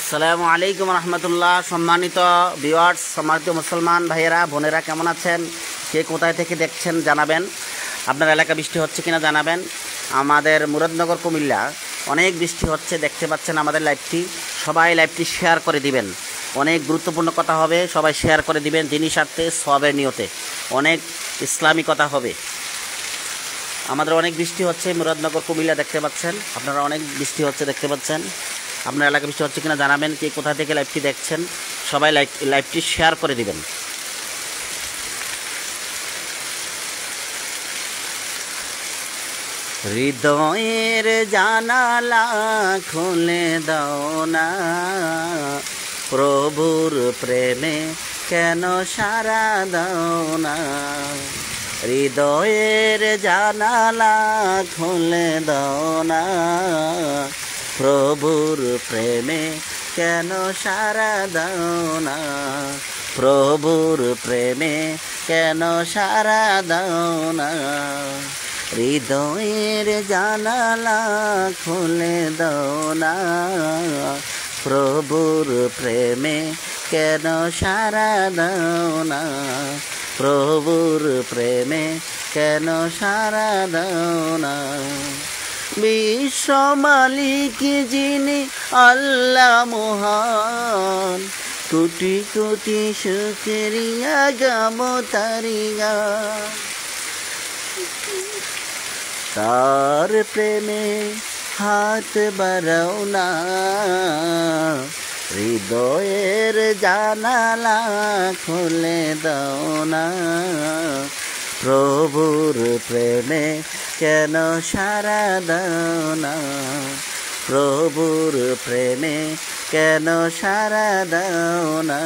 আসসালামু আলাইকুম রহমতুল্লাহ। সম্মানিত ভিউয়ার্স, সম্মানিত মুসলমান ভাইয়েরা বোনেরা, কেমন আছেন? কে কোথায় থেকে দেখছেন জানাবেন। আপনার এলাকা বৃষ্টি হচ্ছে কিনা জানাবেন। আমাদের মুরাদনগর কুমিল্লা অনেক বৃষ্টি হচ্ছে, দেখতে পাচ্ছেন আমাদের লাইভটি। সবাই লাইভটি শেয়ার করে দিবেন, অনেক গুরুত্বপূর্ণ কথা হবে, সবাই শেয়ার করে দিবেন। দিনী স্বার্থে সওয়াবের নিয়তে অনেক ইসলামী কথা হবে। আমাদের অনেক বৃষ্টি হচ্ছে মুরাদনগর কুমিল্লা, দেখতে পাচ্ছেন আপনারা, অনেক বৃষ্টি হচ্ছে দেখতে পাচ্ছেন। আপনার এলাকা বৃষ্টি হচ্ছে কিনা জানাবেন। কে কোথা থেকে লাইভটি দেখছেন সবাই লাইভটি শেয়ার করে দিবেন। হৃদয়ের জানালা খুলে দাও না, প্রভুর প্রেমে কেন সারা দাও না। হৃদয়ের জানালা খুলে দাও না, প্রভুর প্রেমে কেন সারা দাও না। প্রভুর প্রেমে কেন সারা দাও না। হৃদয়ের জানালা খুলে দাও না, প্রভুর প্রেমে কেন সারা দাও না। প্রভুর প্রেমে কেন সারা দাও না। বিশ্ব মালিক যিনি আল্লাহ মহান, কোটি কোটি শুকরিয়া গাম তারিয়া। তার প্রেমে হাত বাড়াও না, হৃদয়ের জানালা খুলে দাও না। প্রভুর প্রেমে কেন সারা দাও না। প্রভুর প্রেমে কেন সারা দাও না।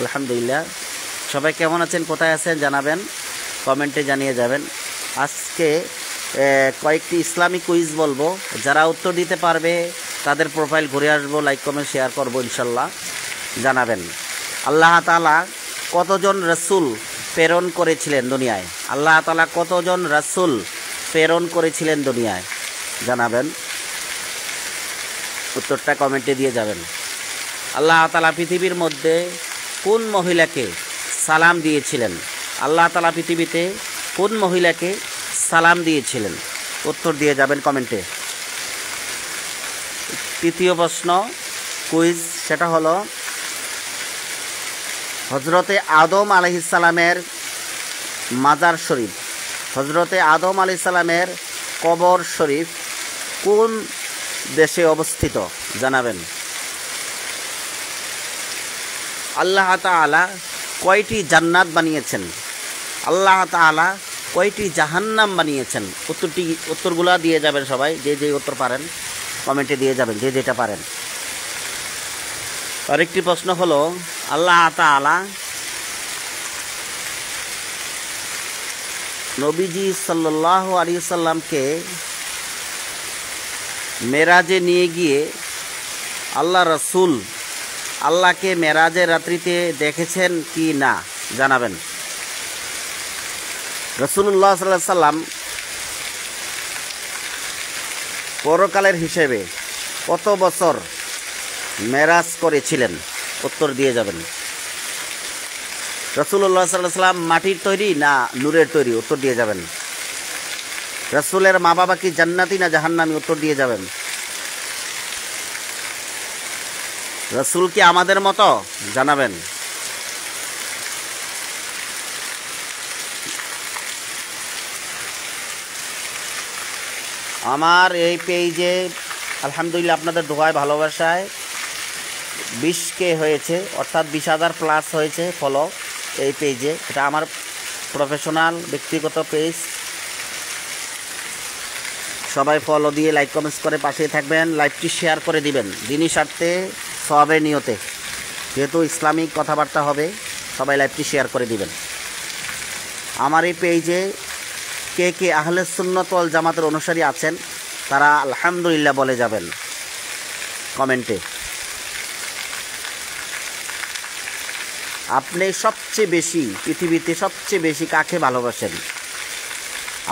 আলহামদুলিল্লাহ। সবাই কেমন আছেন, কোথায় আছেন জানাবেন, কমেন্টে জানিয়ে যাবেন। আজকে কয়েকটি ইসলামিক কুইজ বলবো, যারা উত্তর দিতে পারবে তাদের প্রোফাইল ঘুরে আসবো, লাইক কমেন্ট শেয়ার করবো ইনশাল্লাহ। জানাবেন আল্লাহ তাআলা কতজন রাসূল প্রেরণ করেছিলেন দুনিয়ায়। আল্লাহ তাআলা কতজন রাসূল প্রেরণ করেছিলেন দুনিয়ায় জানাবেন। উত্তরটা কমেন্টে দিয়ে যাবেন। আল্লাহ তাআলা পৃথিবীর মধ্যে কোন মহিলাকে সালাম দিয়েছিলেন? আল্লাহ তাআলা পৃথিবীতে কোন মহিলাকে সালাম দিয়েছিলেন? উত্তর দিয়ে যাবেন কমেন্টে। তৃতীয় প্রশ্ন কুইজ, সেটা হলো হজরতে আদম আলাইহিস সালামের মাজার শরীফ, হজরতে আদম আলাইহিস সালামের কবর শরীফ কোন দেশে অবস্থিত জানাবেন। আল্লাহ তাআলা কয়টি জান্নাত বানিয়েছেন? আল্লাহ তাআলা কয়টি জাহান্নাম বানিয়েছেন? উত্তরগুলা দিয়ে যাবেন সবাই, যে যে উত্তর পারেন কমেন্টে দিয়ে যাবেন, যে যেটা পারেন। আরেকটি প্রশ্ন হলো, আল্লাহ তাআলা নবীজি সাল্লাল্লাহু আলাইহি সাল্লামকে মেরাজে নিয়ে গিয়ে আল্লাহ রাসূল আল্লাহকে মেরাজের রাত্রিতে দেখেছেন কি না জানাবেন। রাসূলুল্লাহ সাল্লাল্লাহু আলাইহি সাল্লাম পরকালের হিসেবে কত বছর মেরাজ করেছিলেন? উত্তর দিয়ে যাবেন। রাসূলুল্লাহ সাল্লাল্লাহু আলাইহি সাল্লাম মাটির তৈরি না নূরের তৈরি? উত্তর দিয়ে যাবেন। রাসূলের মা বাবা কি জান্নাতি না জাহান্নামী? উত্তর দিয়ে যাবেন। রাসূল কি আমাদের মতো জানাবেন। আমার এই পেজে আলহামদুলিল্লাহ আপনাদের দোয়ায় ভালোবাসায় 20K হয়েছে, অর্থাৎ 20,000 প্লাস হয়েছে ফলো এই পেজে। এটা আমার প্রফেশনাল ব্যক্তিগত পেজ। সবাই ফলো দিয়ে লাইক কমেন্টস করে পাশেই থাকবেন, লাইভটি শেয়ার করে দিবেন দিনী স্বার্থে সওয়াবের নিয়তে। যেহেতু ইসলামিক কথাবার্তা হবে, সবাই লাইভটি শেয়ার করে দিবেন। আমার এই পেজে কে কে আহলে সুন্নাত ওয়াল জামাতের অনুসারী আছেন তারা আলহামদুলিল্লাহ বলে যাবেন কমেন্টে। আপনি সবচেয়ে বেশি পৃথিবীতে সবচেয়ে বেশি কাকে ভালোবাসেন?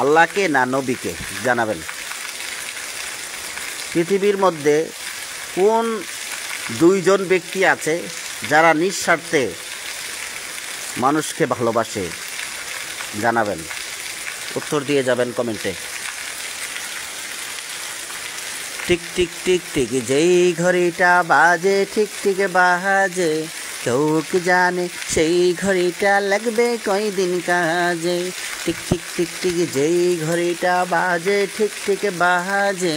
আল্লাহকে না নবীকে জানাবেন। পৃথিবীর মধ্যে কোন দুইজন ব্যক্তি আছে যারা নিঃস্বার্থে মানুষকে ভালোবাসে? জানাবেন, উত্তর দিয়ে যাবেন কমেন্টে। টিক টিক টিক টিক যেই ঘড়িটা বাজে, ঠিক ঠিক বাজে, কেউ কি জানে সেই ঘড়িটা লাগবে কয়দিন কাজে। টিক টিক টিক টিক যেই ঘড়িটা বাজে, ঠিক ঠিক বাজে,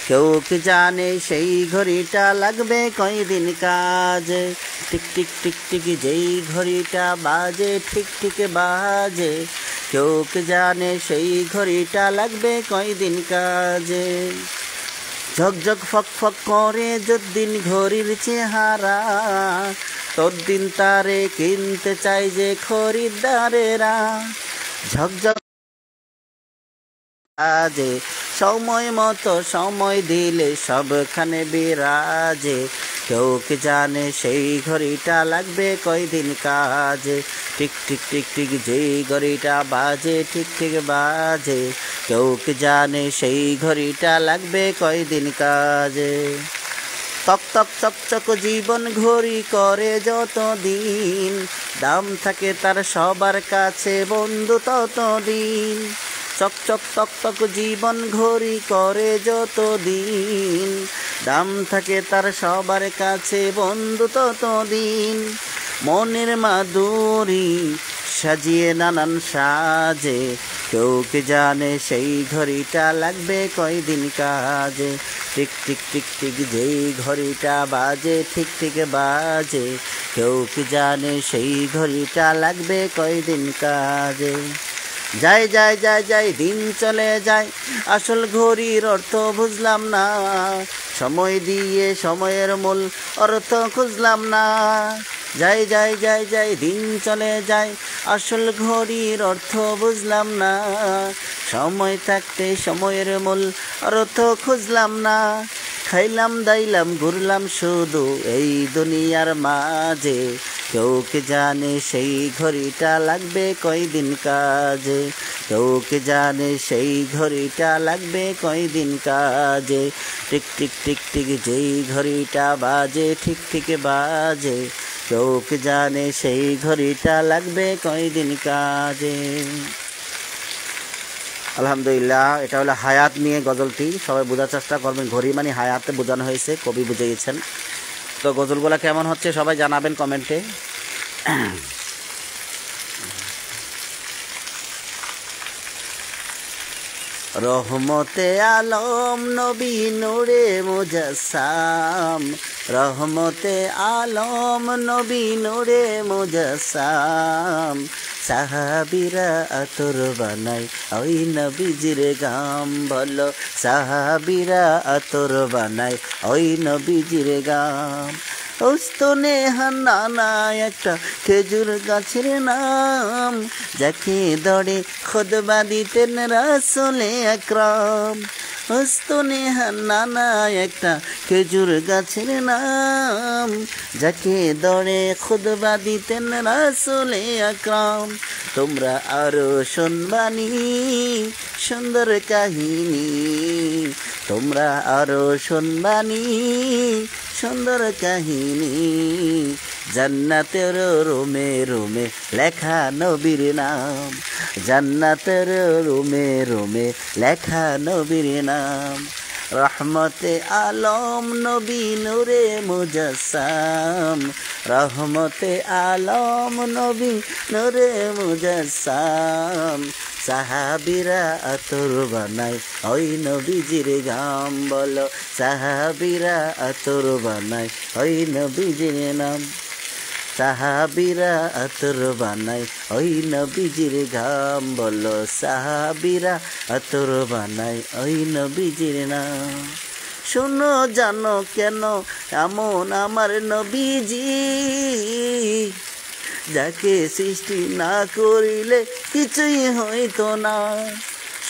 কেউ কি জানে সেই ঘড়িটা লাগবে কয়দিন কাজে। টিক টিক টিক টিক যেই ঘড়িটা বাজে, ঠিক ঠিক বাজে, কেউ কি জানে সেই ঘড়িটা লাগবে কয়দিন কাজে। ঝকঝক ফক ফক করে যদ্দিন ঘড়ির চেহারা, তদ্দিন তারে কিনতে চাই যে খরিদ্দারেরা। ঝকঝক আজে সময় মতো সময় দিলে সবখানে বিরাজে, কেউ কি জানে সেই ঘড়িটা লাগবে কয়দিন কাজে। টিক টিক টিক টিক যেই ঘড়িটা বাজে, ঠিক ঠিক বাজে, কেউ কি জানে সেই ঘড়িটা লাগবে কয়দিন কাজে। তক তক চকচক জীবন ঘড়ি করে যতদিন, দাম থাকে তার সবার কাছে বন্ধু ততদিন। চকচক তক তক জীবন ঘড়ি করে যতদিন, দাম থাকে তার সবার কাছে বন্ধু ততদিন। মনের মাধুরী সাজিয়ে নানান সাজে, কেউ কি জানে সেই ঘড়িটা লাগবে কয়দিন কাজে। টিক টিক টিক টিক যেই ঘড়িটা বাজে, ঠিক ঠিক বাজে, কেউ কি জানে সেই ঘড়িটা লাগবে কয়দিন কাজে। যায় যায় যায় যায় দিন চলে যায়, আসল ঘড়ির অর্থ বুঝলাম না, সময় দিয়ে সময়ের মূল অর্থ খুঁজলাম না। যায় যায় যায় যায় দিন চলে যায়, আসল ঘড়ির অর্থ বুঝলাম না, সময় থাকতে সময়ের মূল অর্থ খুঁজলাম না। খাইলাম দাইলাম ঘুরলাম শুধু এই দুনিয়ার মাঝে, কেউ কি জানে সেই ঘড়িটা লাগবে কয়দিন কাজে। কেউ কি জানে সেই ঘড়িটা লাগবে কয়দিন কাজে। টিক টিক টিক টিক যেই ঘড়িটা বাজে, ঠিক ঠিক বাজে, কেউ কি জানে সেই ঘড়িটা লাগবে কয়দিন কাজে। আলহামদুলিল্লাহ, এটা হলো হায়াত নিয়ে গজলটি। সবাই বোঝার চেষ্টা করবেন, ঘড়ি মানে হায়াতে বোঝানো হয়েছে, কবি বুঝে গেছেন। তো গজলগুলো কেমন হচ্ছে সবাই জানাবেন কমেন্টে। রহমতে আলম নবী নূরে মুজাসসাম, রহমতে আলম নবী নূরে মুজাসসাম, সাহাবীরা আতর বানাই ওই নবীজির গাম। বলো সাহাবীরা আতর বানাই ওই নবীজির গাম। ওস্তনে হান্নানা একটা খেজুর গাছের নাম, যাকে দড়ে খুতবা দিতেন রাসূলে আকরাম। ওস্তনে হান্নানা একটা খেজুর গাছের নাম, যাকে দড়ে খুতবা দিতেন রাসূলে আকরাম। তোমরা আরো শুনবানি সুন্দর কাহিনী, তোমরা আরো শুনবানি সুন্দর কাহিনী। জান্নাতের রুমে রুমে লেখা নবীর নাম, জান্নাতের রুমে রুমে লেখা নবীর নাম। রহমতে আলম নবী নূরে মুজাসসাম, রহমতে আলম নবী নূরে মুজাসসাম, সাহাবীরা আতর বানাই ওই নবীজির গাম। বলো সাহাবীরা আতর বানাই ওই নবীজির নাম, সাহাবীরা আতর বানাই ওই নবীজির ঘাম। বলো সাহাবীরা আতর বানাই ওই নবীজির নাম। শোনো জানো কেন এমন আমার নবীজি, যাকে সৃষ্টি না করিলে কিছুই হইতো না।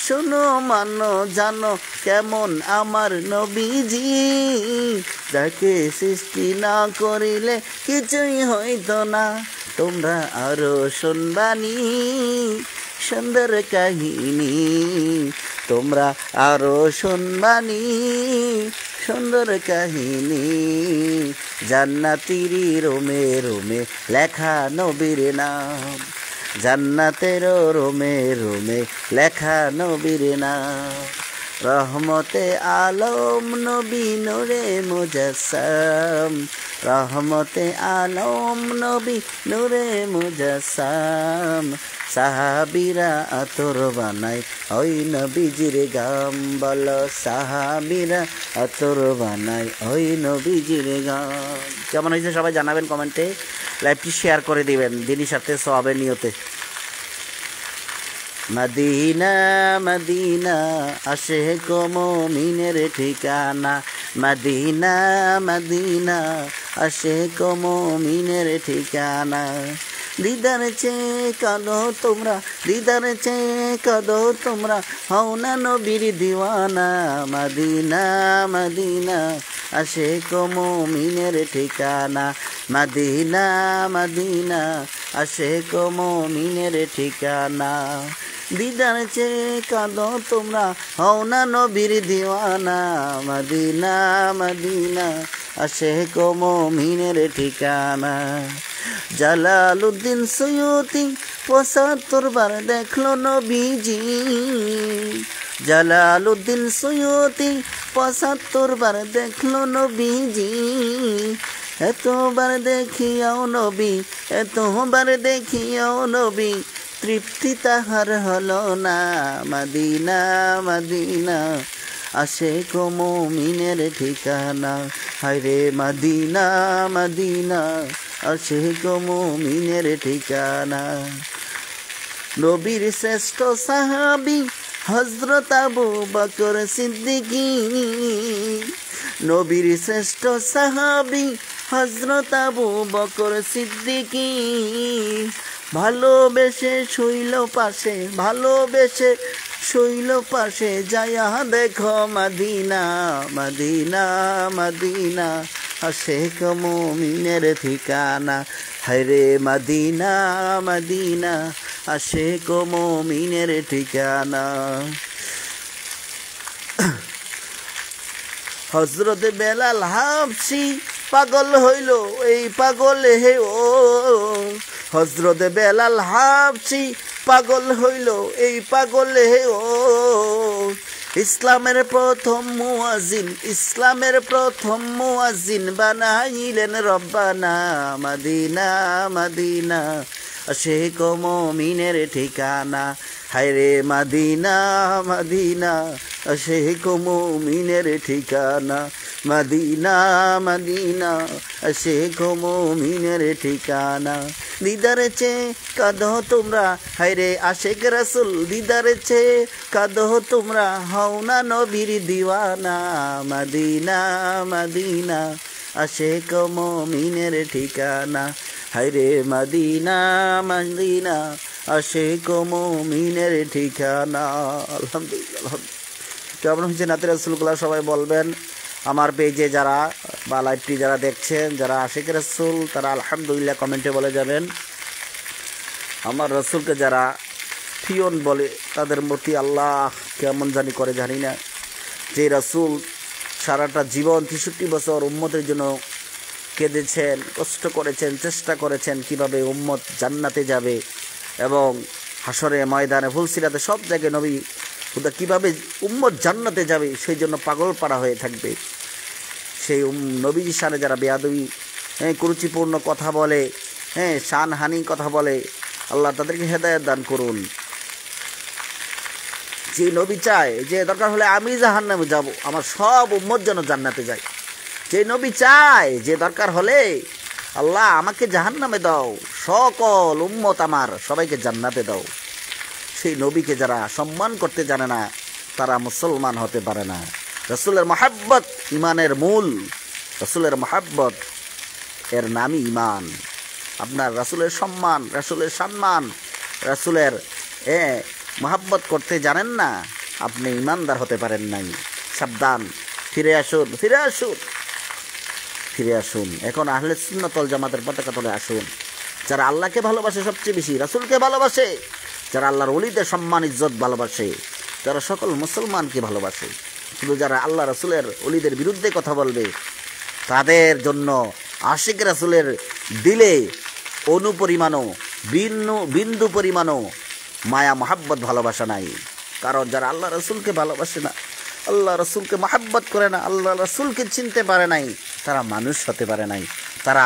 শোনো মানো জানো কেমন আমার নবীজি, যাকে সৃষ্টি না করিলে কিছুই হইতো না। তোমরা আরো শুনবানি সুন্দর কাহিনী, তোমরা আরো শুনবানি সুন্দর কাহিনী, জান্নাতেরই রোমে রোমে লেখা নবীর নাম, জান্নাতের রোমে রোমে লেখা নবীর নাম। রহমতে আলম নবী নূরে মুজাসসাম, রহমতে আলম নবী নূরে মুজাসসাম। সাহাবীরা আতর বানায় ওই নবীজির গাম, বলো সাহাবীরা আতর বানায় ওই নবীজির গাম। কেমন হয়েছে সবাই জানাবেন কমেন্টে, লাইভটি শেয়ার করে দিবেন দিনের সাথে সওয়াবের নিয়তে। মদিনা মদিনা আশিক মুমিনের ঠিকানা, মদিনা মদিনা আশিক মুমিনের ঠিকানা। দিদার চেয়ে কাঁদো তোমরা, দিদার চেয়ে কাঁদো তোমরা, হও না নবীর দিওয়ানা। মদিনা মদিনা আশিক মুমিনের ঠিকানা, মদিনা মদিনা আশিক মুমিনের ঠিকানা। দিদার চেয়ে কাঁদো তোমরা, হও না নবীর দিওয়ানা। মদিনা মদিনা আশিক মুমিনের ঠিকানা। জালালউদ্দিন সৈয়দী ৭৫ বার দেখলো নবীজি, জালালউদ্দিন সৈয়দী ৭৫ বার দেখলো নবীজি। এতবার দেখিয়াও নবী, এতবার দেখিয়াও নবী, তৃপ্তি তাহার হলো না। মদিনা মদিনা আশিক মুমিনের ঠিকানা, হায়রে মদিনা মদিনা আশিক মুমিনের ঠিকানা। নবীর শ্রেষ্ঠ সাহাবী হযরত আবু বকর সিদ্দিকী, নবীর শ্রেষ্ঠ সাহাবী হযরত আবু বকর সিদ্দিকী। ভালোবেসে শুইল পাশে, ভালোবেসে শুইল পাশে, যায়া দেখো মদিনা মদিনা মদিনা আশিক মুমিনের ঠিকানা, হায়রে মদিনা মদিনা আশিক মুমিনের ঠিকানা। হযরত বেলাল হাবশী পাগল হইল এই পাগল হে ও, হযরত বেলাল হাবশী পাগল হইল এই পাগল হে ও। ইসলামের প্রথম মুয়াজ্জিন, ইসলামের প্রথম মুয়াজ্জিন বানাইলেন রব্বানা। মদিনা মদিনা আশিক মুমিনের ঠিকানা, হায়রে মদিনা মদিনা আশিক মুমিনের ঠিকানা, মদিনা মদিনা আশিক মুমিনের ঠিকানা। দিদার চেয়ে কাঁদো তোমরা, হায়রে আশিক রাসূল দিদার চেয়ে কাঁদো তোমরা, হও না নবীর দিওয়ানা। মদিনা মদিনা আশিক মুমিনের ঠিকানা, হায়রে মদিনা মদিনা আশিক মুমিনের ঠিকানা। আলহামদুলিল্লাহ। কেমন হয়েছে নাতে রাসূলুল্লাহ সবাই বলবেন। আমার পেজে যারা বা লাইভটি যারা দেখছেন, যারা আশিক রাসূল, তারা আলহামদুলিল্লাহ কমেন্টে বলে যাবেন। আমার রাসূলকে যারা ফিয়ন বলে তাদের প্রতি আল্লাহ কেমন জানি করে জানি না। যে রাসূল সারাটা জীবন ৬৩ বছর উম্মতের জন্য কেঁদেছেন, কষ্ট করেছেন, চেষ্টা করেছেন কিভাবে উম্মত জান্নাতে যাবে, এবং হাসরে ময়দানে ফুলসিরাতে সব জায়গায় নবী খুদা কীভাবে উম্মত জান্নাতে যাবে সেই জন্য পাগল পাড়া হয়ে থাকবে। সেই নবীজির শানে যারা বেয়াদবি, কুরুচিপূর্ণ কথা বলে, শানহানি কথা বলে, আল্লাহ তাদেরকে হেদায়েত দান করুন। যে নবী চায় যে দরকার হলে আমি জাহান্নামে যাব, আমার সব উম্মত যেন জান্নাতে যায়। যে নবী চায় যে দরকার হলে আল্লাহ আমাকে জাহান্নামে দাও, সকল উম্মত আমার সবাইকে জান্নাতে দাও। সেই নবীকে যারা সম্মান করতে জানে না তারা মুসলমান হতে পারে না। রাসূলের মহাব্বত ইমানের মূল, রাসূলের মহাব্বত এর নামই ইমান। আপনার রাসূলের সম্মান, রাসূলের সম্মান, রাসূলের মহাব্বত করতে জানেন না, আপনি ইমানদার হতে পারেন নাই। সাবধান, ফিরে আসুন, ফিরে আসুন, ফিরে আসুন। এখন আহলে সুন্নাত ওয়াল জামাতের পতাকা তলে আসুন। যারা আল্লাহকে ভালোবাসে সবচেয়ে বেশি, রাসূলকে ভালোবাসে, যারা আল্লাহর ওলিদের সম্মান ইজ্জত ভালোবাসে, যারা সকল মুসলমানকে ভালোবাসে, শুধু যারা আল্লাহ রাসূলের ওলিদের বিরুদ্ধে কথা বলবে তাদের জন্য আশিক রাসূলের দিলে অনুপরিমাণও বিন্দু পরিমাণও মায়া মহাব্বত ভালোবাসা নাই। কারণ যারা আল্লাহ রাসূলকে ভালোবাসে না, আল্লাহ রাসূলকে মহাব্বত করে না, আল্লাহ রাসূলকে চিনতে পারে নাই, তারা মানুষ হতে পারে নাই। তারা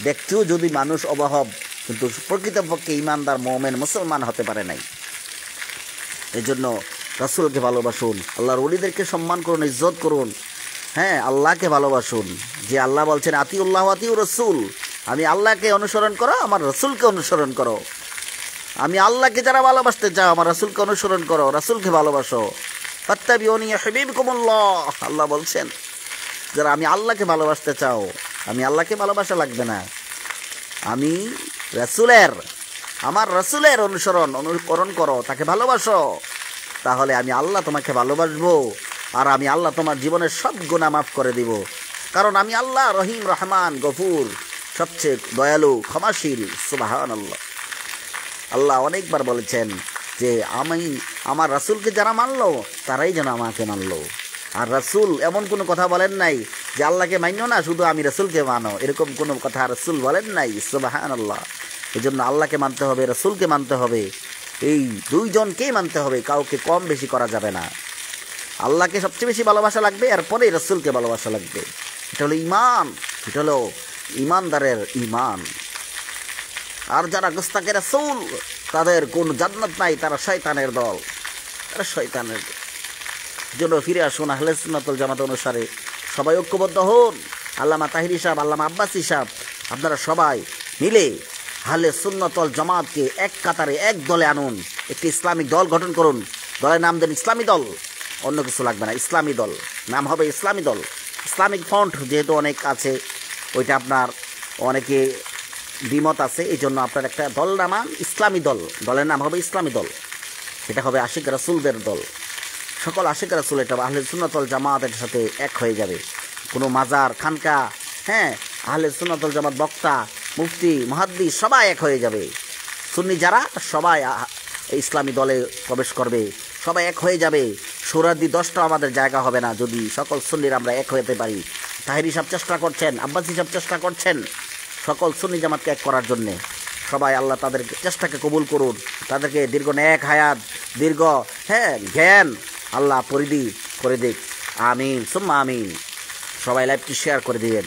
দেখতেও যদি মানুষ অবাহব, কিন্তু প্রকৃতপক্ষে ইমানদার মুমিন মুসলমান হতে পারে নাই। এই জন্য রাসূলকে ভালোবাসুন, আল্লাহর ওলিদেরকে সম্মান করুন, ইজ্জত করুন। হ্যাঁ, আল্লাহকে ভালোবাসুন। যে আল্লাহ বলছেন আতিউল্লাহ আতিউর রাসূল, আমি আল্লাহকে অনুসরণ করো, আমার রাসূলকে অনুসরণ করো। আমি আল্লাহকে যারা ভালোবাসতে চাও আমার রাসূলকে অনুসরণ করো, রাসূলকে ভালোবাসো। ফাত্তাবিউনি ইউহিব্বুকুমুল্লাহ, আল্লাহ বলছেন যারা আমি আল্লাহকে ভালোবাসতে চাও, আমি আল্লাহকে ভালোবাসা লাগবে না, আমি আমার রাসূলের অনুকরণ করো, তাকে ভালোবাসো, তাহলে আমি আল্লাহ তোমাকে ভালোবাসবো, আর আমি আল্লাহ তোমার জীবনের সব গুনাহ মাফ করে দিব। কারণ আমি আল্লাহ রহিম রহমান গফুর, সবচেয়ে দয়ালু ক্ষমাশীল। সুবহানাল্লাহ। আল্লাহ অনেকবার বলেছেন যে আমি আমার রাসূলকে যারা মানলো তারাই যেন আমাকে মানলো। আর রাসূল এমন কোনো কথা বলেন নাই যে আল্লাহকে মানিও না, শুধু আমি রাসূলকে মানো, এরকম কোনো কথা রাসূল বলেন নাই। সুবহানাল্লাহ। এই জন্য আল্লাহকে মানতে হবে, রাসূলকে মানতে হবে, এই দুইজনকেই মানতে হবে, কাউকে কম বেশি করা যাবে না। আল্লাহকে সবচেয়ে বেশি ভালোবাসা লাগবে, এরপরে রাসূলকে ভালোবাসা লাগবে। এটা হলো ঈমান, এটা হলো ঈমানদারের ঈমান। আর যারা গুস্তাখে রাসূল তাদের কোন জান্নাত নাই, তারা শয়তানের দল, তারা শয়তানের দল। জন্য ফিরে আসুন আহলে সুন্নাত ওয়াল জামাত অনুসারে সবাই ঐক্যবদ্ধ হন। আল্লামা তাহিরি সাহেব, আল্লামা আব্বাসী সাহেব, আপনারা সবাই মিলে আহলে সুন্নাত ওয়াল জামাতকে এক কাতারে এক দলে আনুন, একটি ইসলামিক দল গঠন করুন। দলের নাম দেন ইসলামী দল, অন্য কিছু লাগবে না, ইসলামী দল নাম হবে ইসলামী দল। ইসলামিক ফন্ট যেহেতু অনেক আছে, ওইটা আপনার অনেকে দ্বিমত আছে, এই জন্য আপনার একটা দল নামান ইসলামী দল, দলের নাম হবে ইসলামী দল। এটা হবে আশিক রাসূলদের দল। সকল আশিক রাসূল এটা আহলে সুন্নাত ওয়াল জামাতের সাথে এক হয়ে যাবে। কোনো মাজার খানকা, হ্যাঁ, আহলে সুন্নাত ওয়াল জামাত বক্তা মুফতি মুহাদ্দিস সবাই এক হয়ে যাবে। সুন্নি যারা সবাই ইসলামী দলে প্রবেশ করবে, সবাই এক হয়ে যাবে। সুরাদি 10টা আমাদের জায়গা হবে না যদি সকল সুন্নির আমরা এক হতে পারি। তাহিরি সাহেব চেষ্টা করছেন, আব্বাসী সাহেব চেষ্টা করছেন সকল সুন্নি জামাতকে এক করার জন্যে। সবাই আল্লাহ তাদের চেষ্টাকে কবুল করুন, তাদেরকে দীর্ঘ নেক হায়াত, দীর্ঘ জ্ঞান আল্লাহ পরিধি করে দিক। আমিন সুম্মা আমিন। সবাই লাইভটি শেয়ার করে দিবেন।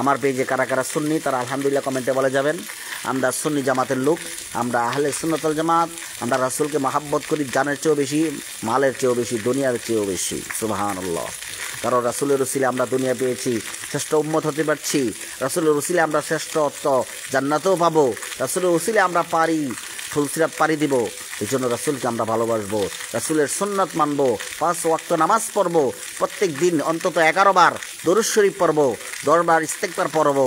আমার পেজে কারা কারা সুন্নি তারা আলহামদুলিল্লাহ কমেন্টে বলে যাবেন। আমরা সুন্নি জামাতের লোক, আমরা আহলে সুন্নাত ওয়াল জামাত, আমরা রাসূলকে মহাব্বত করি জানের চেয়েও বেশি, মালের চেয়েও বেশি, দুনিয়ার চেয়েও বেশি। সুবহানাল্লাহ। কারণ রাসূলের উসিলে আমরা দুনিয়া পেয়েছি, শ্রেষ্ঠ উম্মত হতে পারছি। রাসূলের উসিলে আমরা শ্রেষ্ঠত্ব জান্নাতেও পাবো। রাসূলের উসিলে আমরা ফুলসিরাত পাড়ি দিব। এই জন্য রাসূলকে আমরা ভালোবাসবো, রাসূলের সুন্নাত মানবো, 5 ওয়াক্ত নামাজ পড়বো, প্রত্যেক দিন অন্তত 11 বার দরুদ শরীফ পড়বো, 10 বার ইস্তেগফার পড়বো,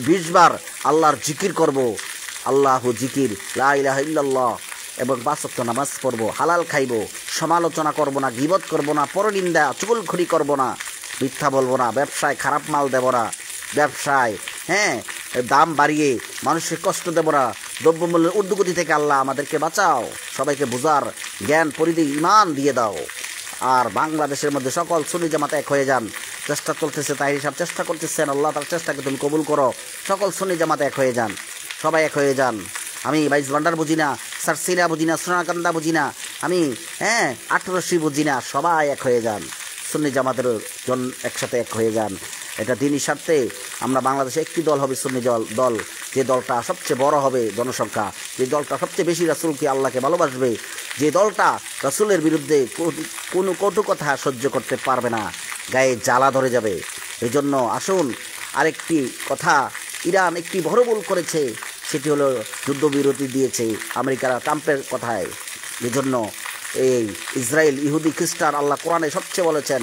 20 বার আল্লাহর জিকির করবো, আল্লাহু জিকির লা ইলাহা ইল্লাল্লাহ, এবং 5 ওয়াক্ত নামাজ পড়বো, হালাল খাইবো, সমালোচনা করবো না, গীবত করবো না, পরনিন্দা চুগলখড়ি করবো না, মিথ্যা বলবো না, ব্যবসায় খারাপ মাল দেবো না, ব্যবসায় দাম বাড়িয়ে মানুষের কষ্ট দেব না, দ্রব্যমূল্যের ঊর্ধ্বগতি থেকে আল্লাহ আমাদেরকে বাঁচাও, সবাইকে বুঝার জ্ঞান পরিধি ঈমান দিয়ে দাও। আর বাংলাদেশের মধ্যে সকল সুন্নি জামাত এক হয়ে যান। চেষ্টা চলতেছে, তাহিরি সাহেব চেষ্টা করতেছেন, আল্লাহ তার চেষ্টাকে তুমি কবুল করো। সকল সুন্নি জামাত এক হয়ে যান, সবাই এক হয়ে যান। আমি 22 ভান্ডার বুঝি না, সারসিনা বুঝি না, সোনাকান্দা বুঝি না, আমি 18 বুঝি না, সবাই এক হয়ে যান। সুন্নি জামাতের জন একসাথে এক হয়ে যান। এটা দিনই স্বার্থে আমরা বাংলাদেশে একটি দল হবে সুন্নি দল, যে দলটা সবচেয়ে বড় হবে জনসংখ্যা, যে দলটা সবচেয়ে বেশি রাসূলকে আল্লাহকে ভালোবাসবে, যে দলটা রাসূলের বিরুদ্ধে কোনো কটু কথা সহ্য করতে পারবে না, গায়ে জ্বালা ধরে যাবে। এই জন্য আসুন, আরেকটি কথা, ইরান একটি বড় ভুল করেছে, সেটি হলো যুদ্ধবিরতি দিয়েছে আমেরিকার ট্রাম্পের কথায়। এজন্য এই ইসরায়েল, ইহুদি, খ্রিস্টান, আল্লাহ কোরআনে সবচেয়ে বলেছেন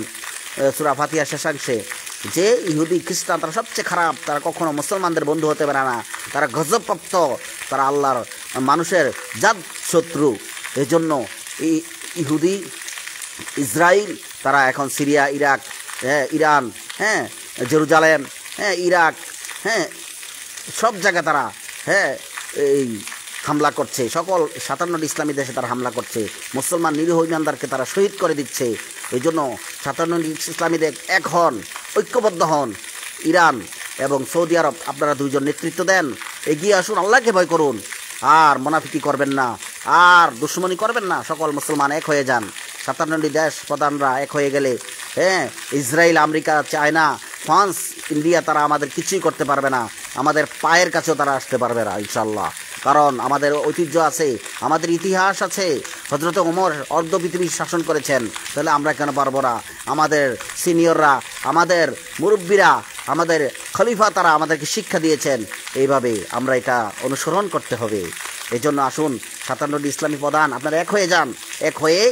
সূরা ফাতিহা শেষাংশে যে ইহুদি খ্রিস্টান তারা সবচেয়ে খারাপ, তারা কখনো মুসলমানদের বন্ধু হতে পারে না, তারা গজবপ্রাপ্ত, তারা আল্লাহর মানুষের জাত শত্রু। এই জন্য ইহুদি, ইসরায়েল তারা এখন Syria, Iraq, Iran, Jerusalem, Iraq, সব জায়গায় তারা এই হামলা করছে, সকল 57টি ইসলামী দেশে তারা হামলা করছে, মুসলমান নিরীহ ইমানদারকে তারা শহীদ করে দিচ্ছে। এই জন্য 57টি ইসলামী দেশ এক হন, ঐক্যবদ্ধ হন। ইরান এবং সৌদি আরব আপনারা দুইজন নেতৃত্ব দেন, এগিয়ে আসুন, আল্লাহকে ভয় করুন, আর মুনাফিকি করবেন না, আর দুশ্মনী করবেন না। সকল মুসলমান এক হয়ে যান। 57টি দেশ প্রধানরা এক হয়ে গেলে Israel, America, China, France, India তারা আমাদের কিছুই করতে পারবে না, আমাদের পায়ের কাছেও তারা আসতে পারবে না ইনশাল্লাহ। কারণ আমাদের ঐতিহ্য আছে, আমাদের ইতিহাস আছে। হযরত ওমর অর্ধ পৃথিবী শাসন করেছেন, তাহলে আমরা কেন পারবো না? আমাদের সিনিয়ররা, আমাদের মুরব্বীরা, আমাদের খলিফা তারা আমাদেরকে শিক্ষা দিয়েছেন, এইভাবে আমরা এটা অনুসরণ করতে হবে। এই জন্য আসুন 57টি ইসলামী প্রধান আপনারা এক হয়ে যান, এক হয়ে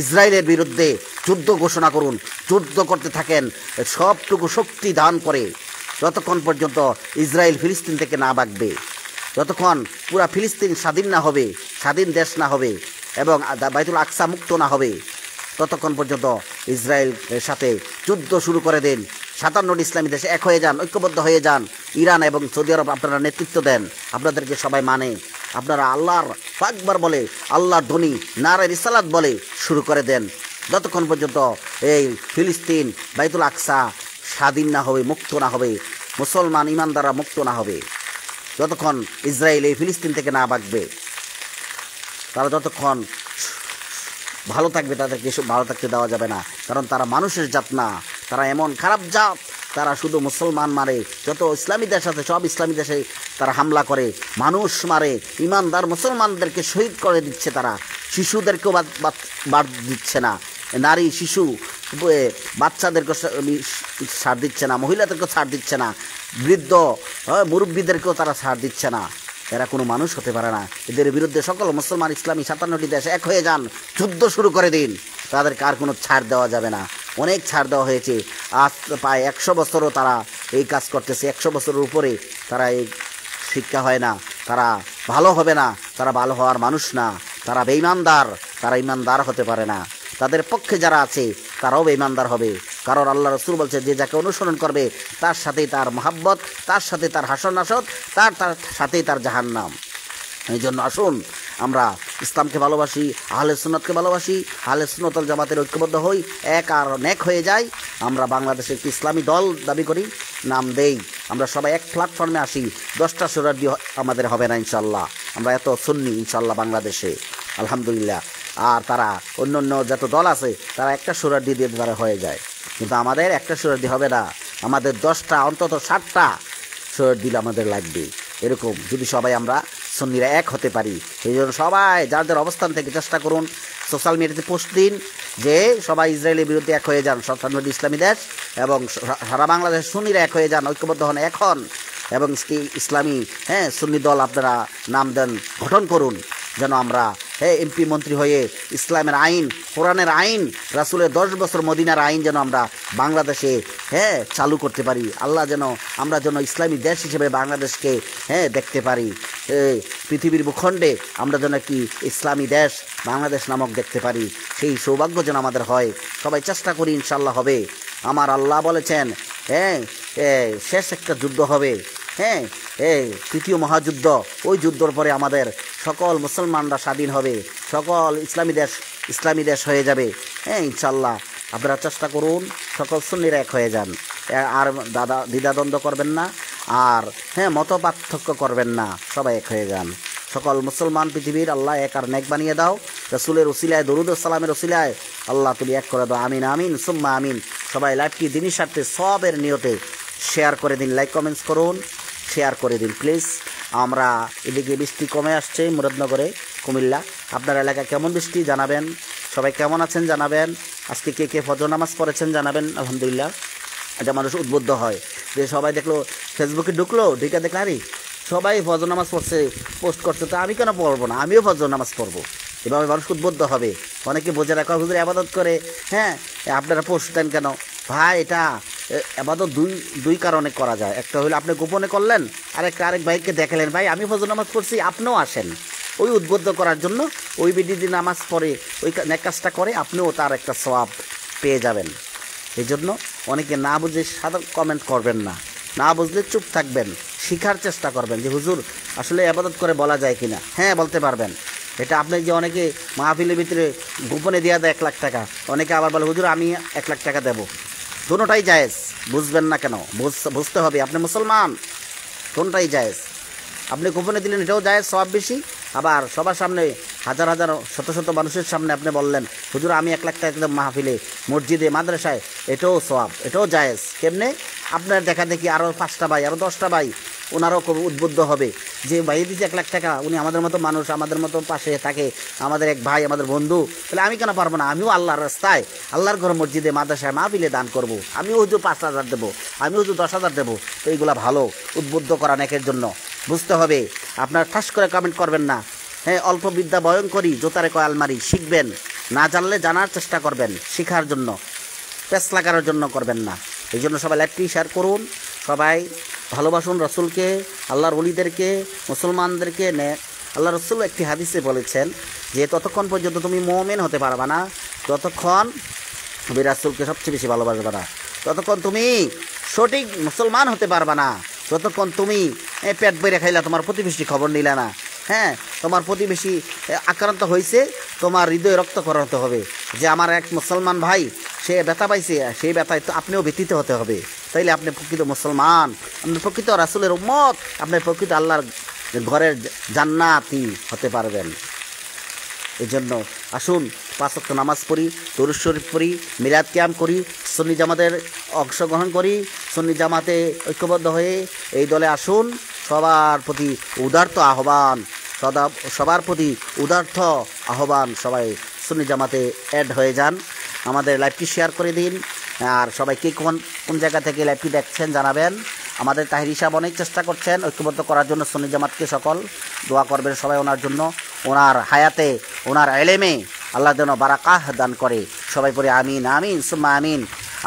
ইসরায়েলের বিরুদ্ধে যুদ্ধ ঘোষণা করুন, যুদ্ধ করতে থাকেন সবটুকু শক্তি দান করে, যতক্ষণ পর্যন্ত ইসরায়েল ফিলিস্তিন থেকে না ভাগবে, যতক্ষণ পুরা ফিলিস্তিন স্বাধীন না হবে, স্বাধীন দেশ না হবে এবং বাইতুল আকসা মুক্ত না হবে, ততক্ষণ পর্যন্ত ইসরায়েলের সাথে যুদ্ধ শুরু করে দিন। 57টি ইসলামী দেশে এক হয়ে যান, ঐক্যবদ্ধ হয়ে যান। ইরান এবং সৌদি আরব আপনারা নেতৃত্ব দেন, আপনাদেরকে সবাই মানে, আপনারা আল্লাহর আকবার বলে, আল্লাহর ধ্বনি নারে রিসালাত বলে শুরু করে দেন, যতক্ষণ পর্যন্ত এই ফিলিস্তিন বাইতুল আকসা স্বাধীন না হবে, মুক্ত না হবে, মুসলমান ইমানদাররা মুক্ত না হবে, যতক্ষণ ইসরায়েল এই ফিলিস্তিন থেকে না ভাগবে, তারা যতক্ষণ ভালো থাকবে, তাদেরকে এসব ভালো থাকতে দেওয়া যাবে না। কারণ তারা মানুষের জাত না, তারা এমন খারাপ জাত, তারা শুধু মুসলমান মারে। যত ইসলামী দেশ আছে সব ইসলামী দেশে তারা হামলা করে, মানুষ মারে, ইমানদার মুসলমানদেরকে শহীদ করে দিচ্ছে, তারা শিশুদেরকেও বাদ দিচ্ছে না, নারী শিশু বাচ্চাদেরকেও ছাড় দিচ্ছে না, মহিলাদেরকেও ছাড় দিচ্ছে না, বৃদ্ধ মুরব্বীদেরকেও তারা ছাড় দিচ্ছে না। এরা কোনো মানুষ হতে পারে না। এদের বিরুদ্ধে সকল মুসলমান ইসলামী 57টি দেশ এক হয়ে যান, যুদ্ধ শুরু করে দিন, তাদেরকে আর কোনো ছাড় দেওয়া যাবে না। অনেক ছাড় দেওয়া হয়েছে, আজ প্রায় 100 বছরও তারা এই কাজ করতেছে, 100 বছরের উপরে তারা এই শিক্ষা হয় না, তারা ভালো হবে না, তারা ভালো হওয়ার মানুষ না, তারা বেঈমানদার, তারা ইমানদার হতে পারে না। তাদের পক্ষে যারা আছে তারাও বেঈমানদার হবে। কারণ আল্লাহ রাসূল বলছে, যে যাকে অনুসরণ করবে তার সাথেই তার মহাব্বত, তার সাথে তার হাসর নাসর, তার সাথেই তার জাহান্নাম। এই জন্য আসুন আমরা ইসলামকে ভালোবাসি, আহলে সুন্নাতকে ভালোবাসি, আহলে সুন্নাত ওয়াল জামাতের ঐক্যবদ্ধ হই, এক আর নেক হয়ে যাই। আমরা বাংলাদেশে একটি ইসলামী দল দাবি করি, নাম দেই, আমরা সবাই এক প্ল্যাটফর্মে আসি। 10টা সুরার দিয়ে আমাদের হবে না ইনশাল্লাহ, আমরা এত সুন্নি ইনশাল্লাহ বাংলাদেশে আলহামদুলিল্লাহ। আর তারা অন্য অন্য যত দল আছে তারা একটা সুরার দিয়ে তারা হয়ে যায়, কিন্তু আমাদের একটা সুরার দিয়ে হবে না, আমাদের 10টা অন্তত 60টা সুরার দিলে আমাদের লাগবে। এরকম যদি সবাই আমরা সুন্নিরা এক হতে পারি, সেই জন্য সবাই যার যার অবস্থান থেকে চেষ্টা করুন, সোশ্যাল মিডিয়াতে পোস্ট দিন যে সবাই ইসরায়েলের বিরুদ্ধে এক হয়ে যান, 57টি ইসলামী দেশ এবং সারা বাংলাদেশ সুন্নিরা এক হয়ে যান, ঐক্যবদ্ধ হন, এখন এবং ইসলামী সুন্নি দল আপনারা নাম দেন, গঠন করুন, যেন আমরা এমপি মন্ত্রী হয়ে ইসলামের আইন, কোরআনের আইন, রাসূলের 10 বছর মদিনার আইন যেন আমরা বাংলাদেশে চালু করতে পারি। আল্লাহ যেন আমরা যেন ইসলামী দেশ হিসেবে বাংলাদেশকে দেখতে পারি, পৃথিবীর ভূখণ্ডে আমরা যেন একটি ইসলামী দেশ বাংলাদেশ নামক দেখতে পারি, সেই সৌভাগ্য যেন আমাদের হয়। সবাই চেষ্টা করি, ইনশাল্লাহ হবে। আমার আল্লাহ বলেছেন শেষ একটা যুদ্ধ হবে, তৃতীয় মহাযুদ্ধ। ওই যুদ্ধর পরে আমাদের সকল মুসলমানরা স্বাধীন হবে, সকল ইসলামী দেশ হয়ে যাবে ইনশাল্লাহ। আপনারা চেষ্টা করুন, সকল সুন্নিরা এক হয়ে যান, আর দ্বিধাদ্বন্দ্ব করবেন না, আর মত পার্থক্য করবেন না, সবাই এক হয়ে যান। সকল মুসলমান পৃথিবীর আল্লাহ এক আর নেক বানিয়ে দাও, রাসূলের ওসিলায়, দরুদ ও সালামের ওসিলায় আল্লাহ তুমি এক করে দাও, আমিন আমিন সুম্মা আমিন। সবাই লাইভটি দিনের স্বার্থে সবের নিয়তে শেয়ার করে দিন, লাইক কমেন্টস করুন, শেয়ার করে দিন প্লিজ। আমরা এদিকে বৃষ্টি কমে আসছে মুরাদনগরে, কুমিল্লা। আপনার এলাকায় কেমন বৃষ্টি জানাবেন, সবাই কেমন আছেন জানাবেন। আজকে কে কে ফজর নামাজ পড়েছেন জানাবেন। আলহামদুলিল্লাহ, এটা মানুষ উদ্বুদ্ধ হয় যে সবাই দেখলো, ফেসবুকে ঢুকলো, ঢুকে দেখলো আরে সবাই ফজর নামাজ পড়ছে, পোস্ট করছে, তো আমি কেন পড়বো না, আমিও ফজর নামাজ পড়বো। এভাবে মানুষ উদ্বুদ্ধ হবে। অনেকে বোঝে রাখা, হুজুর ইবাদত করে, আপনারা পোস্ট দেন কেন? ভাই, এটা ইবাদত দুই কারণে করা যায়। একটা হলো আপনি গোপনে করলেন, আরেক ভাইকে দেখালেন, ভাই আমি ফজর নামাজ পড়ছি, আপনিও আসেন। ওই উদ্বুদ্ধ করার জন্য ওই বিডিদি নামাজ পড়ে ওই নেক কাজটা করে, আপনিও তার একটা সওয়াব পেয়ে যাবেন। এই জন্য অনেকে না বুঝে সাধারণ কমেন্ট করবেন না, না বুঝলে চুপ থাকবেন, শিখার চেষ্টা করবেন যে হুজুর আসলে ইবাদত করে বলা যায় কিনা। হ্যাঁ, বলতে পারবেন। এটা আপনি যে অনেকে মাহফিলের ভিতরে গোপনে দেওয়া দেয় 1 লাখ টাকা, অনেকে আবার বলে হুজুর আমি 1 লাখ টাকা দেবো। দুটোটাই জায়েজ, বুঝবেন না কেন? বুঝতে হবে, আপনি মুসলমান, কোনটাই জায়েজ। আপনি গোপনে দিলেন এটাও জায়েজ, সওয়াব বেশি। আবার সবার সামনে হাজার হাজার শত শত মানুষের সামনে আপনি বললেন হুজুর আমি 1 লাখ টাকা দেব মাহফিলে, মসজিদে, মাদ্রাসায়, এটাও সওয়াব, এটাও জায়েজ। কেমনে? আপনার দেখা দেখি আরও 5টা ভাই, আরও 10টা ভাই, ওনারাও খুব উদ্বুদ্ধ হবে যে ভাই দিচ্ছে 1 লাখ টাকা, উনি আমাদের মতো মানুষ, আমাদের মতো পাশে থাকে, আমাদের এক ভাই, আমাদের বন্ধু, তাহলে আমি কেন পারবো না? আমিও আল্লাহর রাস্তায়, আল্লাহর ঘর, মসজিদে, মাদ্রাসায়, মাহফিলে দান করব। আমিও হুজুর 5,000 দেবো, আমিও হুজুর 10,000 দেবো। তো এইগুলা ভালো, উদ্বুদ্ধ করা নেকের জন্য। বুঝতে হবে, আপনার ঠাস করে কমেন্ট করবেন না। হ্যাঁ, অল্প বিদ্যা ভয়ঙ্করী, জোতারে কয় আলমারি। শিখবেন, না জানলে জানার চেষ্টা করবেন, শিখার জন্য, পেস লাগানোর জন্য করবেন না। এই জন্য সবাই লাইভটি শেয়ার করুন, সবাই ভালোবাসুন রসুলকে, আল্লাহর ওলিদেরকে, মুসলমানদেরকে। আল্লাহ রসুল একটি হাদিসে বলেছেন যে ততক্ষণ পর্যন্ত তুমি মুমিন হতে পারবা না, ততক্ষণ তুমি রাসূলকে সবচেয়ে বেশি ভালোবাসবে না, ততক্ষণ তুমি সঠিক মুসলমান হতে পারবা না, যতক্ষণ তুমি পেট বেড়ে খাইলা, তোমার প্রতিবেশী খবর নিলা না। হ্যাঁ, তোমার প্রতিবেশী আক্রান্ত হয়েছে, তোমার হৃদয়ে রক্তক্ষরণ হতে হবে যে আমার এক মুসলমান ভাই সে ব্যথা পাইছে, সেই ব্যথায় তো আপনিও ব্যথিত হতে হবে। তাইলে আপনি প্রকৃত মুসলমান, আপনি প্রকৃত রাসূলের উম্মত, আপনি প্রকৃত আল্লাহর ঘরের জান্নাতি হতে পারবেন। এই জন্য আসুন 5 ওয়াক্ত নামাজ পড়ি, দরুদ শরীফ পড়ি, মিলাদ কিয়াম করি, সুন্নি জামাতের অংশগ্রহণ করি, সুন্নি জামাতে ঐক্যবদ্ধ হয়ে এই দলে আসুন। সবার প্রতি উদার্ত আহ্বান, সবার প্রতি উদার্ত আহ্বান, সবাই সুন্নি জামাতে অ্যাড হয়ে যান। আমাদের লাইভটি শেয়ার করে দিন। আর সবাইকে কোন জায়গা থেকে লাইভটি দেখছেন জানাবেন। আমাদের তাহির সাহেব অনেক চেষ্টা করছেন ঐক্যবদ্ধ করার জন্য সুন্নি জামাতকে, সকল দোয়া করবেন সবাই ওনার জন্য, ওনার হায়াতে, ওনার এলেমে আল্লাহ যেন বারাকাহ দান করে। সবাই পড়ে আমিন, আমিন সুম্মা আমিন।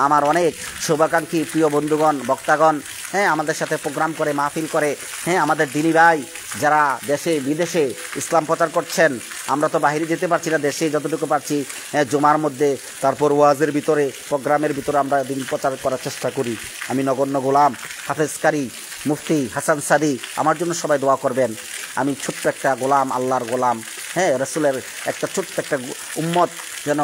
আমার অনেক শুভাকাঙ্ক্ষী প্রিয় বন্ধুগণ, বক্তাগণ, হ্যাঁ, আমাদের সাথে প্রোগ্রাম করে, মাহফিল করে, হ্যাঁ, আমাদের দিনী ভাই যারা দেশে বিদেশে ইসলাম প্রচার করছেন। আমরা তো বাহিরে যেতে পারছি না, দেশে যতটুকু পারছি, হ্যাঁ, জুমার মধ্যে, তারপর ওয়াজের ভিতরে, প্রোগ্রামের ভিতরে আমরা দিন প্রচার করার চেষ্টা করি। আমি নগণ্য গোলাম, হাফেজ কারি, মুফতি হাসান সাদি, আমার জন্য সবাই দোয়া করবেন। আমি ছোট্ট একটা গোলাম, আল্লাহর গোলাম, হ্যাঁ, রসুলের একটা ছোট্ট একটা উম্মত, যেন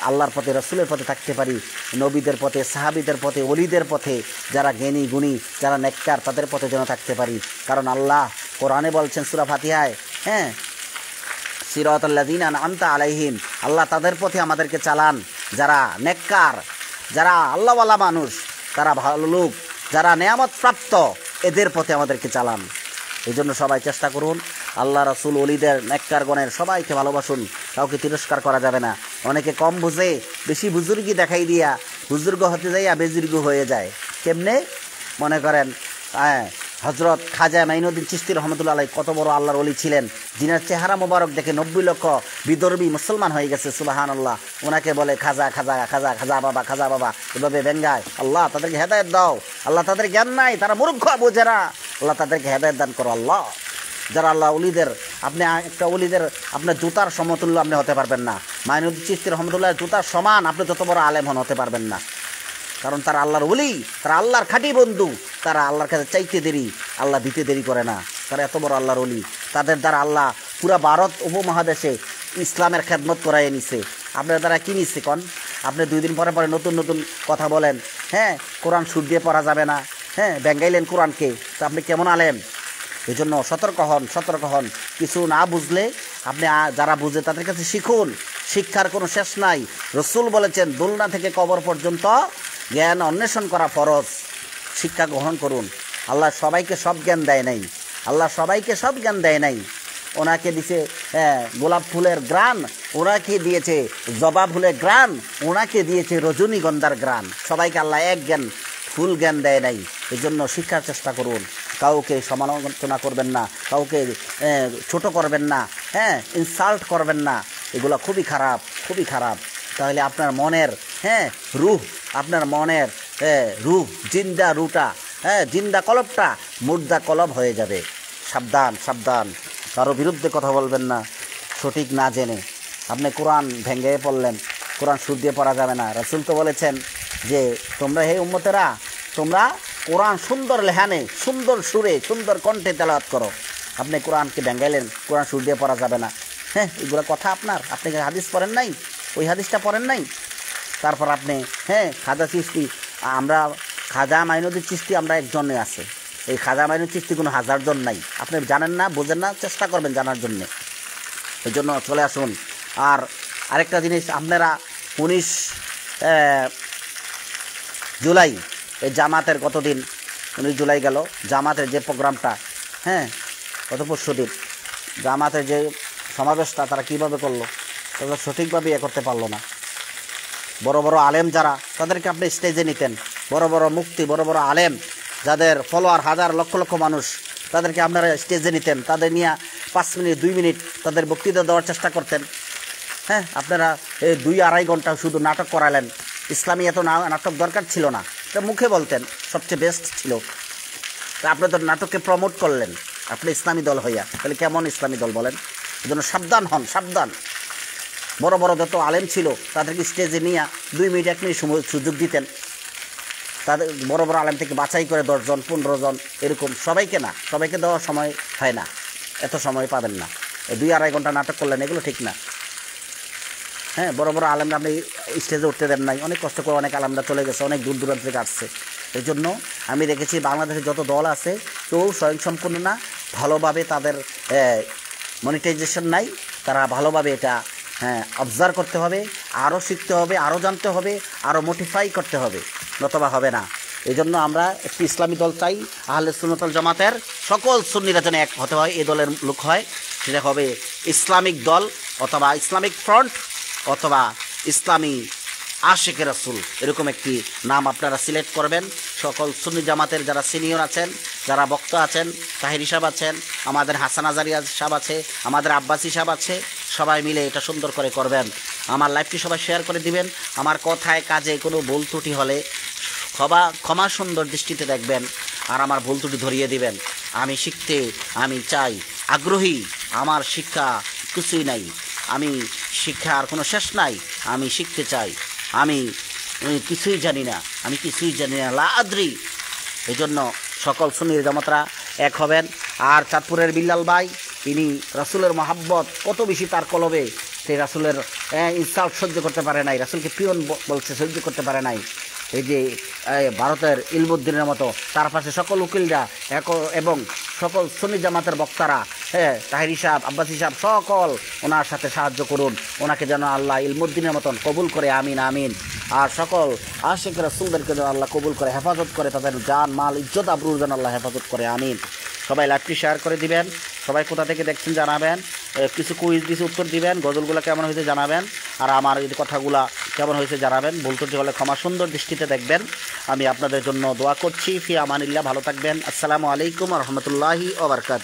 আল্লাহর পথে, রসুলের পথে থাকতে পারি, নবীদের পথে, সাহাবীদের পথে, ওলিদের পথে, যারা জ্ঞানী গুণী, যারা নেককার, তাদের পথে যেন থাকতে পারি। কারণ আল্লাহ কোরআনে বলছেন সূরা ফাতিহায়, হ্যাঁ, সিরাতাল্লাযীনা আন'আমতা আলাইহিম, আল্লাহ তাদের পথে আমাদেরকে চালান, যারা নেককার, যারা আল্লাহওয়ালা মানুষ, তারা ভালো লোক, যারা নেয়ামত প্রাপ্ত, এদের পথে আমাদেরকে চালান। এই জন্য সবাই চেষ্টা করুন, আল্লাহ রাসূল, ওলিদের, নেককারগণের সবাইকে ভালোবাসুন, কাউকে তিরস্কার করা যাবে না। অনেকে কম বুঝে বেশি বুজুর্গি দেখাই দিয়া বুজুর্গ হতে যাইয়া বেজুর্গ হয়ে যায়। কেমনে? মনে করেন হজরত খাজা মাইনুদ্দিন চিশতি রহমতুল্লাহ আলাইহি কত বড় আল্লাহর ওলি ছিলেন, যিনার চেহারা মোবারক দেখে 90 লক্ষ বিদর্বী মুসলমান হয়ে গেছে, সুবহানাল্লাহ। ওনাকে বলে খাজা, খাজা, খাজা, খাজা বাবা, খাজা বাবা, এভাবে ব্যঙ্গায়। আল্লাহ তাদেরকে হেদায়েত দাও, আল্লাহ তাদের জ্ঞান নাই, তারা মূর্খ, বোঝে না, আল্লাহ তাদেরকে হেদায়েত দান করো আল্লাহ। যারা আল্লাহ ওলিদের, আপনি একটা ওলিদের আপনার জুতার সমতুল্য আপনি হতে পারবেন না। মাইনুদ্দিন চিশতি রহমতুল্লাহ জুতার সমান আপনি যত বড় আলেম হন হতে পারবেন না। কারণ তারা আল্লাহর ওলি, তারা আল্লাহর খাঁটি বন্ধু, তারা আল্লাহর কাছে চাইতে দেরি, আল্লাহ দিতে দেরি করে না। তারা এত বড় আল্লাহর ওলি, তাদের দ্বারা আল্লাহ পুরা ভারত উপমহাদেশে ইসলামের খেদমত করাই নিছে। আপনার দ্বারা কী নিচ্ছে কন? আপনি 2 দিন পরে পরে নতুন নতুন কথা বলেন, হ্যাঁ, কোরআন সুর দিয়ে পড়া যাবে না, হ্যাঁ, ব্যঙ্গাইলেন কোরআনকে, তো আপনি কেমন আলেম? এই জন্য সতর্ক হন, সতর্ক হন। কিছু না বুঝলে আপনি যারা বুঝে তাদের কাছে শিখুন, শিক্ষার কোনো শেষ নাই। রসুল বলেছেন দোলনা থেকে কবর পর্যন্ত জ্ঞান অন্বেষণ করা ফরজ। শিক্ষা গ্রহণ করুন। আল্লাহ সবাইকে সব জ্ঞান দেয় নাই, আল্লাহ সবাইকে সব জ্ঞান দেয় নাই। ওনাকে দিয়েছে গোলাপ ফুলের গ্রান, ওনাকে দিয়েছে জবা ফুলের গ্রান, ওনাকে দিয়েছে রজনীগন্ধার গ্রান। সবাইকে আল্লাহ এক জ্ঞান, ফুল জ্ঞান দেয় নাই। এই জন্য শিক্ষার চেষ্টা করুন। কাউকে সমালোচনা করবেন না, কাউকে ছোট করবেন না, হ্যাঁ, ইনসাল্ট করবেন না। এগুলো খুবই খারাপ, খুবই খারাপ। তাহলে আপনার মনের, হ্যাঁ, রুহ, আপনার মনের রুহ, জিন্দা রুটা, হ্যাঁ, জিন্দা কলবটা মুর্দা কলব হয়ে যাবে। সাবধান, সাবধান। কারো বিরুদ্ধে কথা বলবেন না সঠিক না জেনে। আপনি কোরআন ভেঙ্গে পড়লেন, কোরআন সুর দিয়ে পড়া যাবে না। রাসূল তো বলেছেন যে তোমরা হে উম্মতেরা, তোমরা কোরআন সুন্দর লেহানে, সুন্দর সুরে, সুন্দর কণ্ঠে তেলাওয়াত করো। আপনি কোরআনকে ব্যাঙ্গাইলেন, কোরআন সুর দিয়ে পড়া যাবে না। হ্যাঁ, এগুলো কথা আপনার? আপনি হাদিস পড়েন নাই? ওই হাদিসটা পড়েন নাই? তারপর আপনি খাজা চিশতি, আমরা খাজা মাইনুদ্দিন চিশতি আমরা একজনে আছে। এই খাজা মাইনুদ্দিন চিশতি কোনো 1000 জন নাই। আপনি জানেন না, বোঝেন না, চেষ্টা করবেন জানার জন্যে। এই জন্য চলে আসুন। আর আরেকটা জিনিস, আপনারা 19 জুলাই এই জামাতের কতদিন, 19 জুলাই গেল, জামাতের যে প্রোগ্রামটা, গত পরশু দিন জামাতের যে সমাবেশটা তারা কীভাবে করলো, তারা সঠিকভাবে করতে পারলো না। বড় বড় আলেম যারা, তাদেরকে আপনি স্টেজে নিতেন। বড় বড় মুফতি, বড় বড় আলেম যাদের ফলোয়ার হাজার লক্ষ লক্ষ মানুষ, তাদেরকে আপনারা স্টেজে নিতেন। তাদের নিয়ে 5 মিনিট 2 মিনিট তাদের বক্তৃতা দেওয়ার চেষ্টা করতেন। আপনারা এই 2-2.5 ঘন্টা শুধু নাটক করালেন। ইসলামী এত নাটক দরকার ছিল না, এটা মুখে বলতেন, সবচেয়ে বেস্ট ছিল। তা আপনি তো নাটককে প্রমোট করলেন আপনি ইসলামী দল হইয়া, তাহলে কেমন ইসলামী দল বলেন? এই জন্য সাবধান হন, সাবধান। বড় বড় যত আলেম ছিল তাদেরকে স্টেজে নিয়ে 2 মিনিট 1 মিনিট সময় সুযোগ দিতেন। তাদের বড় বড় আলেম থেকে বাছাই করে 10 জন 15 জন এরকম, সবাইকে না, সবাইকে দেওয়ার সময় হয় না, এত সময় পাবেন না। 2-2.5 ঘন্টা নাটক করলেন, এগুলো ঠিক না। বড় বড় আলেমরা আপনি স্টেজে উঠতে দেন নাই। অনেক কষ্ট করে অনেক আলেমরা চলে গেছে, অনেক দূর দূরান্ত থেকে আসছে। এই জন্য আমি দেখেছি বাংলাদেশে যত দল আছে কেউ স্বয়ংসম্পূর্ণ না, ভালোভাবে তাদের মনিটাইজেশন নাই। তারা ভালোভাবে এটা অবজার্ভ করতে হবে, আরও শিখতে হবে, আরও জানতে হবে, আরও মোটিফাই করতে হবে, নতবা হবে না। এই জন্য আমরা একটি ইসলামী দল চাই, আহলে সুন্নাত ওয়াল জামাতের সকল সুন্নিরা যেন এক হতে হয়, এই দলের লোক হয়। সেটা হবে ইসলামিক দল অথবা ইসলামিক ফ্রন্ট অথবা ইসলামী আশিকে রাসূল, এরকম একটি নাম আপনারা সিলেক্ট করবেন। সকল সুন্নি জামাতের যারা সিনিয়র আছেন, যারা বক্তা আছেন, তাহিরি সাহেব আছেন, আমাদের হাসান আজারি সাহেব আছে, আমাদের আব্বাসি সাহেব আছে, সবাই মিলে এটা সুন্দর করে করবেন। আমার লাইভটি সবাই শেয়ার করে দিবেন। আমার কথায় কাজে কোনো ভুল ত্রুটি হলে ক্ষমা সুন্দর দৃষ্টিতে দেখবেন আর আমার ভুল ত্রুটি ধরিয়ে দিবেন। আমি শিখতে আমি চাই, আগ্রহী, আমার শিক্ষা কিছুই নাই, আমি শিক্ষার কোনো শেষ নাই, আমি শিখতে চাই, আমি কিছুই জানি না, আমি কিছুই জানি না, লা আদ্রি। এই জন্য সকল সুন্নির জামাতরা এক হবেন। আর চাঁদপুরের বিল্লাল ভাই, তিনি রাসূলের মহাব্বত কত বেশি তার কলবে, সেই রাসূলের ইনসাল্ট সহ্য করতে পারে নাই, রাসূলকে পিয়ন বলছে সহ্য করতে পারে নাই। এই যে ভারতের ইলমুদ্দিনের মতো তার পাশে সকল উকিলরা এবং সকল সুন্নি জামাতের বক্তারা, তাহিরি সাহেব, আব্বাসি সাহেব, সকল ওনার সাথে সাহায্য করুন। ওনাকে যেন আল্লাহ ইলমুদ্দিনের মতন কবুল করে, আমিন আমিন। আর সকল আশিক রাসূলদেরকে যেন আল্লাহ কবুল করে, হেফাজত করে, তাদের জান মাল ইজ্জত আবরুর যেন আল্লাহ হেফাজত করে, আমিন। সবাই লাইভটি শেয়ার করে দিবেন। সবাই কোথা থেকে দেখছেন জানাবেন, কিছু কুইজ দিছে উত্তর দিবেন, গজলগুলো কেমন হয়েছে জানাবেন, আর আমার এই কথাগুলা কেমন হয়েছে জানাবেন। ভুল ত্রুটি হলে ক্ষমা সুন্দর দৃষ্টিতে দেখবেন। আমি আপনাদের জন্য দোয়া করছি। ফি আমানিল্লাহ, ভালো থাকবেন। আসসালামু আলাইকুম ওয়া রাহমাতুল্লাহি ওয়া বারাকাতুহু।